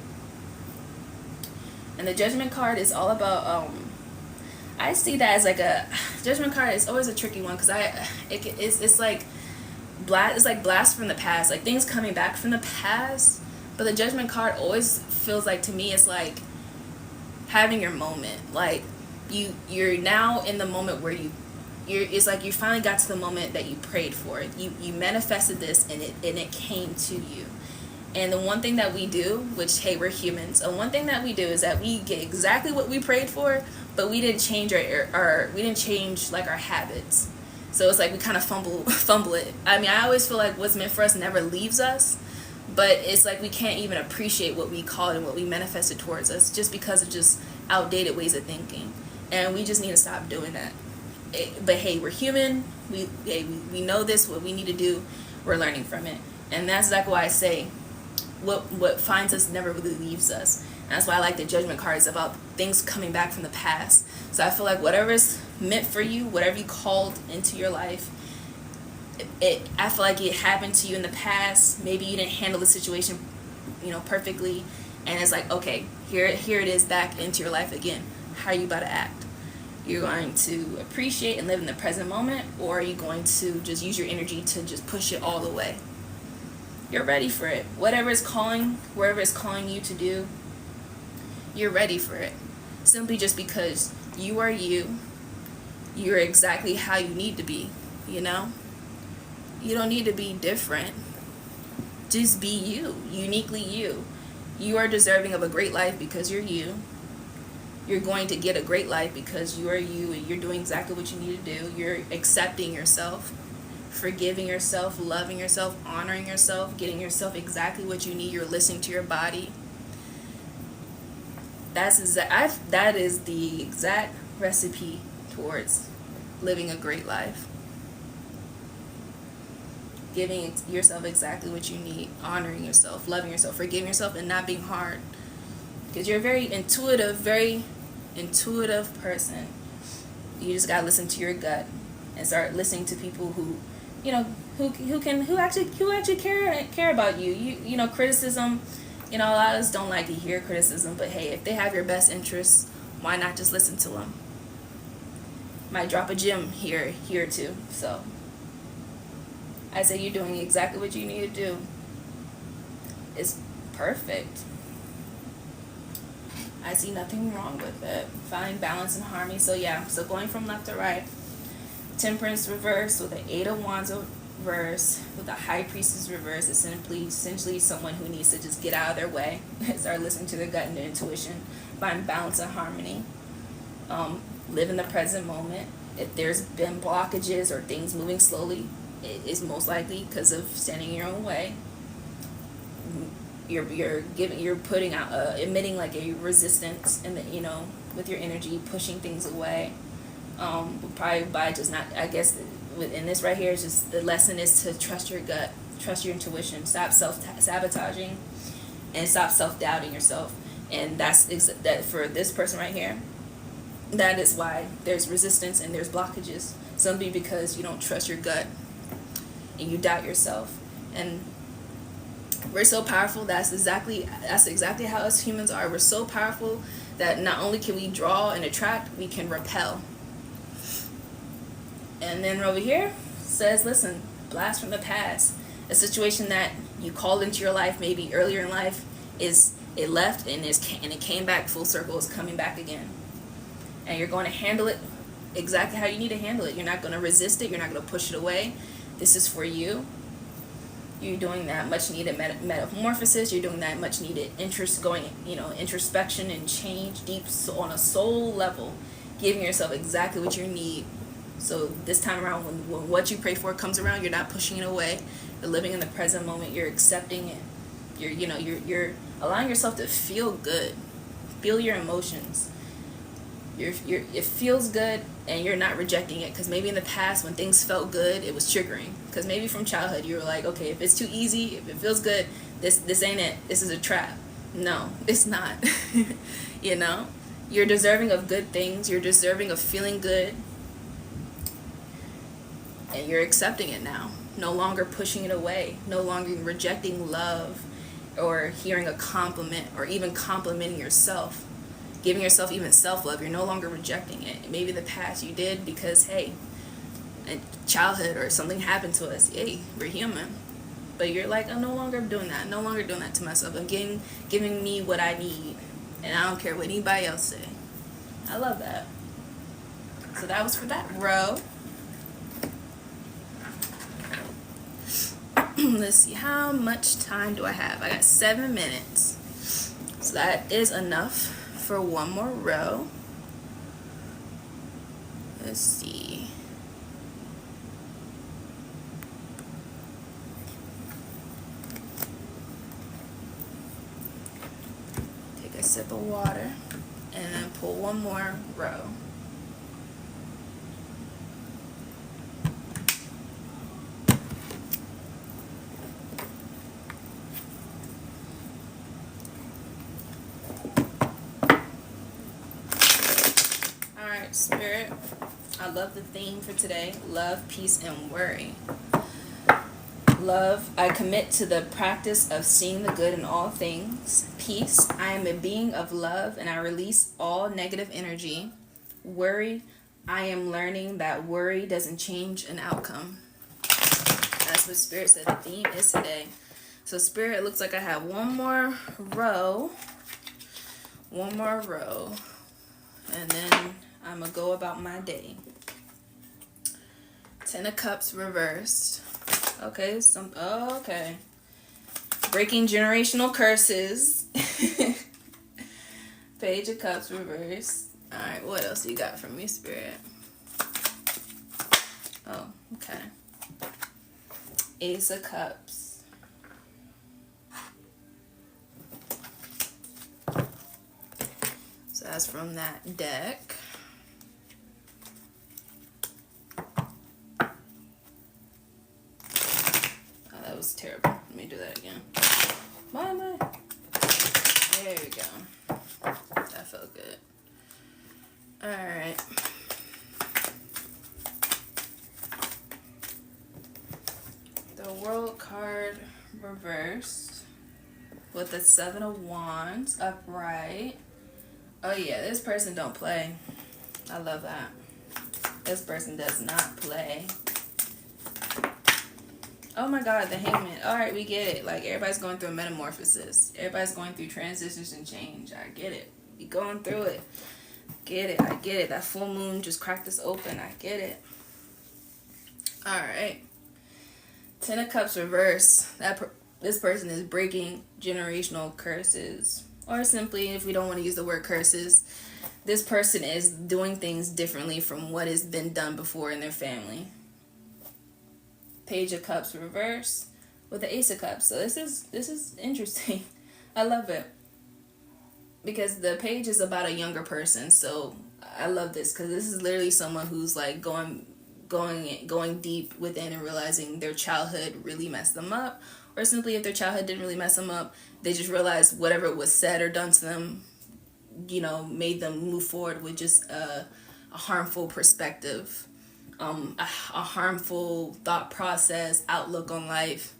And the Judgment card is all about I see that as like a Judgment card is always a tricky one, because it's like blast from the past, like things coming back from the past. But the Judgment card always feels like, to me, it's like having your moment. Like you're now in the moment where it's like you finally got to the moment that you prayed for. You manifested this, and it came to you. And the one thing that we do, which, hey, we're humans, and one thing that we do is that we get exactly what we prayed for, but we didn't change like our habits. So it's like we kind of fumble it. I mean, I always feel like what's meant for us never leaves us, but it's like we can't even appreciate what we called and what we manifested towards us, just because of just outdated ways of thinking. And we just need to stop doing that. But hey, we're human. We know this, what we need to do. We're learning from it. And that's exactly why I say what finds us never really leaves us. And that's why I like the Judgment card. It's about things coming back from the past. So I feel like whatever is meant for you, whatever you called into your life, I feel like it happened to you in the past. Maybe you didn't handle the situation, perfectly, and it's like, okay, here it is back into your life again. How are you about to act? You're going to appreciate and live in the present moment, or are you going to just use your energy to just push it all the way? You're ready for it. Wherever it's calling you to do, you're ready for it. Simply just because you are you. You're exactly how you need to be, you know? You don't need to be different. Just be you, uniquely you. You are deserving of a great life because you're you. You're going to get a great life because you are you, and you're doing exactly what you need to do. You're accepting yourself, forgiving yourself, loving yourself, honoring yourself, getting yourself exactly what you need. You're listening to your body. That is the exact recipe towards living a great life. Giving yourself exactly what you need, honoring yourself, loving yourself, forgiving yourself, and not being hard. Because you're a very intuitive person. You just gotta listen to your gut and start listening to people who, you know, who actually care about you. You know, criticism. You know, a lot of us don't like to hear criticism, but hey, if they have your best interests, why not just listen to them? Might drop a gem here too. So I say you're doing exactly what you need to do. It's perfect. I see nothing wrong with it. Find balance and harmony. So yeah, so going from left to right. Temperance reverse with an 8 of Wands reverse with a High Priestess reverse is essentially someone who needs to just get out of their way and start listening to their gut and their intuition. Find balance and harmony. Live in the present moment. If there's been blockages or things moving slowly, it is most likely because of standing in your own way. You're putting out emitting like a resistance, and you know, with your energy, pushing things away. Probably by just not, I guess in this right here is just the lesson is to trust your gut, trust your intuition, stop sabotaging, and stop self-doubting yourself. And that for this person right here, that is why there's resistance and there's blockages. Simply because you don't trust your gut and you doubt yourself. And we're so powerful. That's exactly how us humans are. We're so powerful that not only can we draw and attract, we can repel. And then over here says, listen, blast from the past. A situation that you called into your life maybe earlier in life, it left and it came back full circle. It's coming back again. And you're going to handle it exactly how you need to handle it. You're not going to resist it. You're not going to push it away. This is for you. You're doing that much needed metamorphosis. You're doing that much needed introspection and change deep on a soul level, giving yourself exactly what you need. So this time around, when what you pray for comes around, you're not pushing it away. You're living in the present moment. You're accepting it. You're allowing yourself to feel good, feel your emotions. It feels good, and you're not rejecting it, because maybe in the past when things felt good, it was triggering. Because maybe from childhood you were like, okay, if it's too easy, if it feels good, this ain't it. This is a trap. No, it's not. You know, you're deserving of good things. You're deserving of feeling good, and you're accepting it now. No longer pushing it away. No longer rejecting love, or hearing a compliment, or even complimenting yourself. Giving yourself even self-love. You're no longer rejecting it. Maybe in the past you did because, hey, in childhood or something happened to us. Hey, we're human. But you're like, I'm no longer doing that. I'm no longer doing that to myself. I'm giving me what I need. And I don't care what anybody else say. I love that. So that was for that row. Let's see, how much time do I have? I got 7 minutes. So that is enough for one more row. Let's see. Take a sip of water and then pull one more row. Spirit, I love the theme for today. Love, peace, and worry. Love, I commit to the practice of seeing the good in all things. Peace, I am a being of love and I release all negative energy. Worry, I am learning that worry doesn't change an outcome. That's what Spirit said the theme is today. So Spirit, it looks like I have one more row. One more row. And then I'm going to go about my day. 10 of Cups reversed. Okay, okay. Breaking generational curses. Page of Cups reversed. Alright, what else you got from me, Spirit? Oh, okay. Ace of Cups. So that's from that deck. Oh, that was terrible. Let me do that again. Why am I? There we go. That felt good. Alright. The World card reversed with the 7 of Wands upright. Oh yeah, this person don't play. I love that. This person does not play. Oh my God, the Hangman. Alright, we get it. Like, everybody's going through a metamorphosis. Everybody's going through transitions and change. I get it. We going through it. Get it. I get it. That full moon just cracked us open. I get it. Alright. 10 of Cups reverse. This person is breaking generational curses. Or simply, if we don't want to use the word curses, this person is doing things differently from what has been done before in their family. Page of Cups reverse with the Ace of Cups. So this is interesting. I love it. Because the page is about a younger person. So I love this because this is literally someone who's like going deep within and realizing their childhood really messed them up, or simply if their childhood didn't really mess them up, they just realized whatever was said or done to them, you know, made them move forward with just a harmful perspective, a harmful thought process, outlook on life.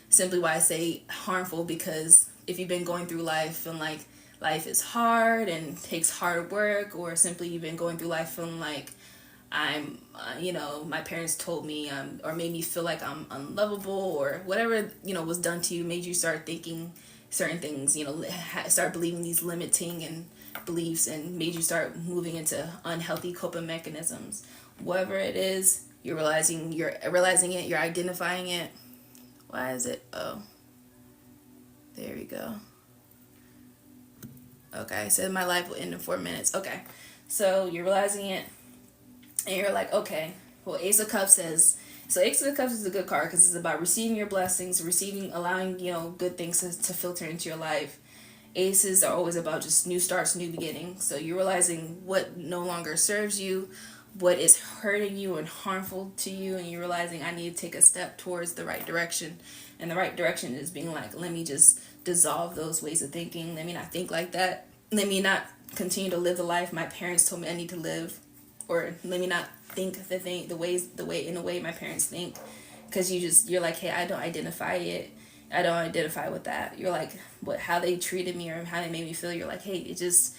Simply why I say harmful, because if you've been going through life feeling like life is hard and takes hard work, or simply you've been going through life feeling like I'm, my parents told me, or made me feel like I'm unlovable, or whatever, was done to you, made you start thinking certain things, start believing these limiting and beliefs, and made you start moving into unhealthy coping mechanisms. Whatever it is, you're realizing it, you're identifying it. Why is it? Oh, there we go. Okay, so my life will end in 4 minutes. Okay, so you're realizing it. And you're like, okay, well, Ace of Cups says, so Ace of Cups is a good card because it's about receiving your blessings, allowing, good things to filter into your life. Aces are always about just new starts, new beginnings. So you're realizing what no longer serves you, what is hurting you and harmful to you, and you're realizing I need to take a step towards the right direction. And the right direction is being like, let me just dissolve those ways of thinking. Let me not think like that. Let me not continue to live the life my parents told me I need to live. Or let me not think in the way my parents think, because you're like, hey, I don't identify it. I don't identify with that. You're like, how they treated me or how they made me feel. You're like, hey, it just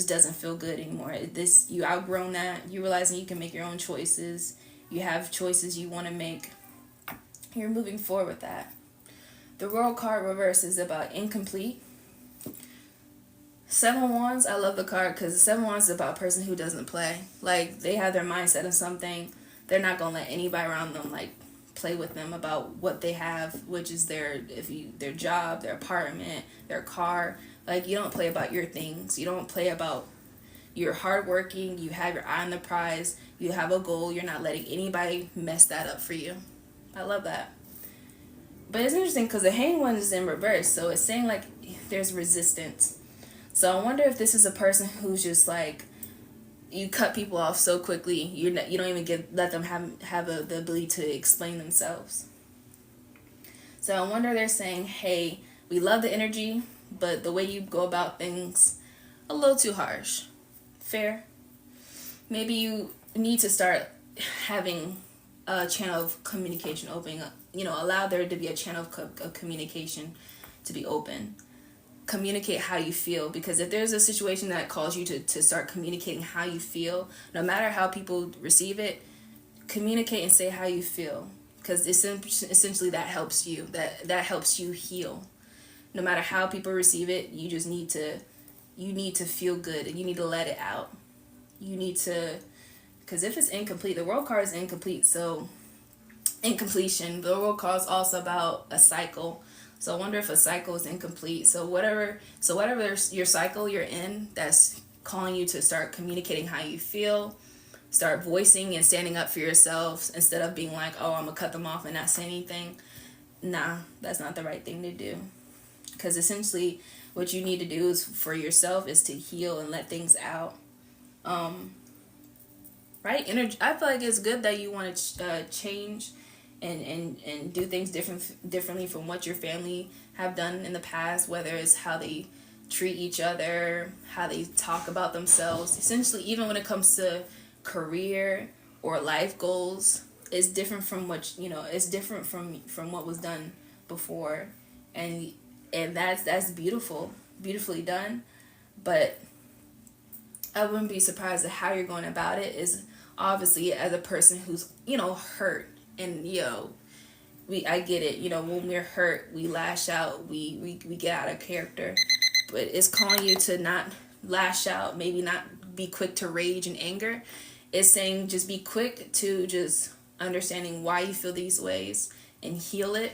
doesn't feel good anymore. You outgrown that. You realizing you can make your own choices. You have choices you want to make. You're moving forward with that. The World card reverse is about incomplete. 7 of Wands, I love the card because the 7 of Wands is about a person who doesn't play. Like, they have their mindset on something. They're not going to let anybody around them, like, play with them about what they have, which is their job, their apartment, their car. Like, you don't play about your things. You don't play about, you're hardworking. You have your eye on the prize. You have a goal. You're not letting anybody mess that up for you. I love that. But it's interesting because the Hanged One is in reverse. So it's saying, like, there's resistance. So I wonder if this is a person who's just like, you cut people off so quickly, you don't even let them have the ability to explain themselves. So I wonder they're saying, hey, we love the energy, but the way you go about things, a little too harsh. Fair? Maybe you need to start having a channel of communication opening up. Allow there to be a channel of communication to be open. communicate how you feel, because if there's a situation that calls you to start communicating how you feel, no matter how people receive it, communicate and say how you feel, because essentially that helps you, that helps you heal. No matter how people receive it, you just need to feel good, and you need to let it out. You need to, because if it's incomplete, the world card is incomplete, so incompletion. The world card is also about a cycle. So I wonder if a cycle is incomplete. So whatever your cycle you're in that's calling you to start communicating how you feel, start voicing and standing up for yourselves instead of being like, oh, I'm gonna cut them off and not say anything. Nah, that's not the right thing to do. Because essentially what you need to do is for yourself is to heal and let things out. Right? I feel like it's good that you want to change and do things differently from what your family have done in the past, whether it's how they treat each other, how they talk about themselves. Essentially, even when it comes to career or life goals, it's different from it's different from what was done before, and that's beautifully done. But I wouldn't be surprised at how you're going about it is obviously as a person who's hurt. And I get it. When we're hurt, we lash out. We get out of character. But it's calling you to not lash out. Maybe not be quick to rage and anger. It's saying just be quick to just understanding why you feel these ways and heal it,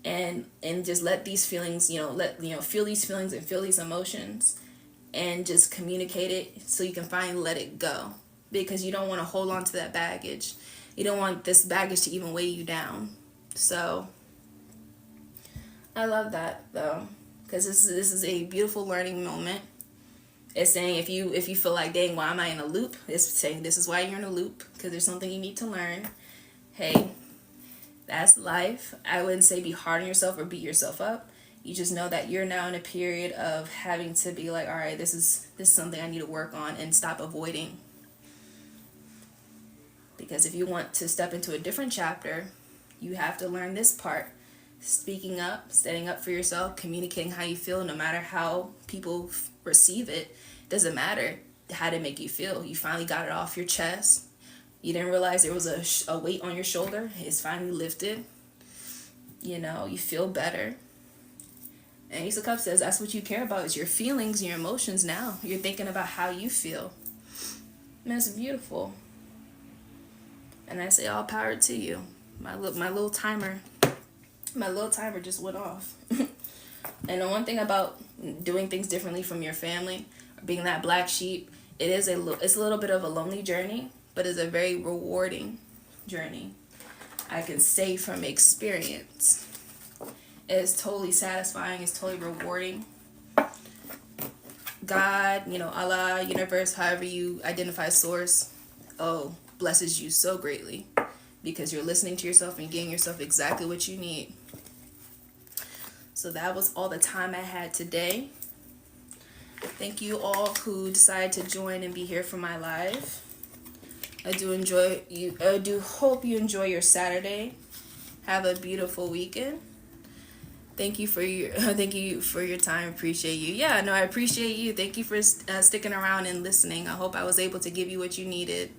and just let these feelings feel these feelings and feel these emotions, and just communicate it so you can finally let it go, because you don't want to hold on to that baggage. You don't want this baggage to even weigh you down. So I love that though, because this is a beautiful learning moment. It's saying if you feel like, dang, why am I in a loop? It's saying this is why you're in a loop, because there's something you need to learn. Hey, that's life. I wouldn't say be hard on yourself or beat yourself up. You just know that you're now in a period of having to be like, all right, this is something I need to work on, and stop avoiding. Because if you want to step into a different chapter, you have to learn this part. Speaking up, standing up for yourself, communicating how you feel, no matter how people receive it. Doesn't matter how to make you feel. You finally got it off your chest. You didn't realize there was a weight on your shoulder. It's finally lifted. You feel better. And Ace of Cups says that's what you care about, is your feelings and your emotions now. You're thinking about how you feel. And that's beautiful. And I say all power to you. My little timer just went off. And the one thing about doing things differently from your family, or being that black sheep, it's a little bit of a lonely journey, but it's a very rewarding journey. I can say from experience. It's totally satisfying. It's totally rewarding. God, Allah, universe, however you identify source, blesses you so greatly, because you're listening to yourself and getting yourself exactly what you need. So that was all the time I had today. Thank you all who decided to join and be here for my live. I do hope you enjoy your Saturday. Have a beautiful weekend. Thank you for your time. Appreciate you. Yeah, no, I appreciate you. Thank you for sticking around and listening. I hope I was able to give you what you needed.